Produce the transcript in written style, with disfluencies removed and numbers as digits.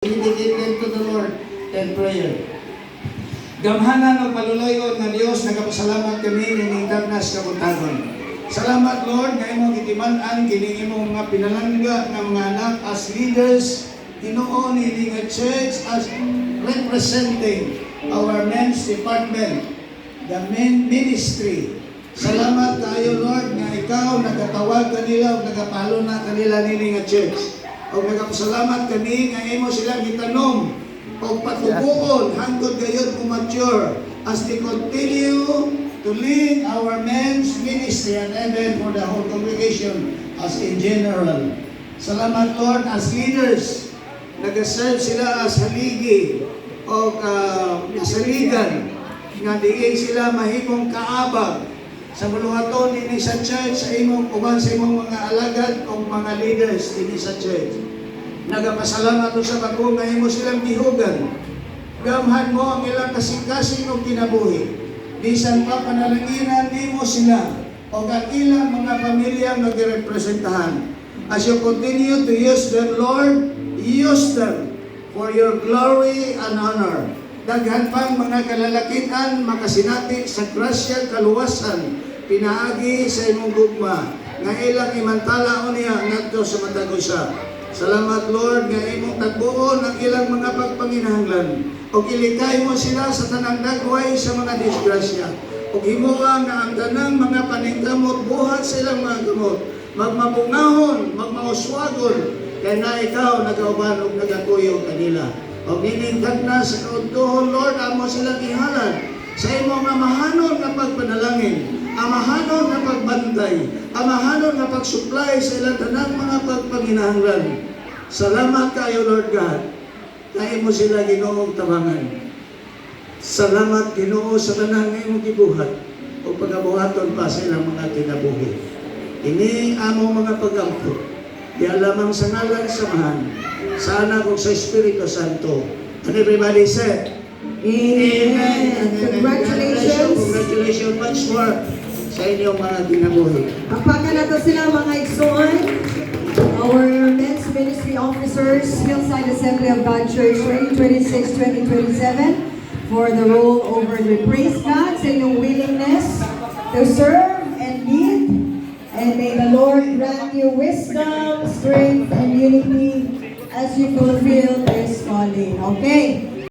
Dedicated to the Lord and prayer. Gamhanan ng paluluyon na Diyos, nagapasalamat kami ng internas kabutagon. Salamat Lord, na imong itiman-an kini imong mga pinalangga ng mga anak as leaders, hinuon ini nga church as representing our men's department, the men ministry. Salamat tayo Lord, na ikaw nagatawag kanila o nagapalo na kanila nini nga church. O nagapasalamat kami nga imo silang gitanom o patubuon hangtod gayon mature as they continue to lead our men's ministry and even for the whole congregation as in general. Salamat Lord, as leaders, nag-serve sila as haligi o kasaligan nga diin sila mahimong kaabag sa buluhaton din sa church sa imong uban sa imong mga alagad o mga leaders din sa church. Nagapasalamat sa bago nga imo silang gihugan. Gamhan mo ang ilang kasing-kasing o kinabuhi. Bisan pa panalanginan nimo sila o ang ilang mga pamilya nga girepresentahan. As you continue to use them, Lord, use them for your glory and honor. Daghan pang mga kalalakitan makasinati sa grasya kaluwasan pinaagi sa imong gugma nga ilang imantala niya ngadto sa matag usa. Salamat Lord nga imong tagbuon ang ilang mga pagpanginahanglan ug ilikay mo sila sa tanang dagway sa mga disgrasya ug himuha nga ang tanang mga paningkamot buhat sa ilang mga gamot magmabungahon magmauswagon kay na ikaw nagauban ug nagakuyo kanila. O giningkad na sa kauntuhon, Lord, amo silang ihalad sa imong amahanon na pagpanalangin, amahanon na pagbantay, amahanon na pagsupply sa ilang tanang mga pagpanginahanglan. Salamat kayo, Lord God, kaya mo sila Ginoong tabangan. Salamat, Ginoo, sa tanang imong gibuhat o pagabuhaton pa sa ilang mga kinabuhi. Ini amo mga pagampo, di lamang sa ngalan samahan, sa Anak ug sa Espiritu Santo. And everybody said, Amen. And congratulations. Congratulations much more sa inyong mga kinabuhi. Apakan nato sila mga igsoon. Our men's ministry officers, Hillside Assembly of God Church 2026-2027 for the role over the praise God sa inyong willingness to serve and lead. And may the Lord grant you wisdom, strength, and unity as you fulfill this calling. Okay?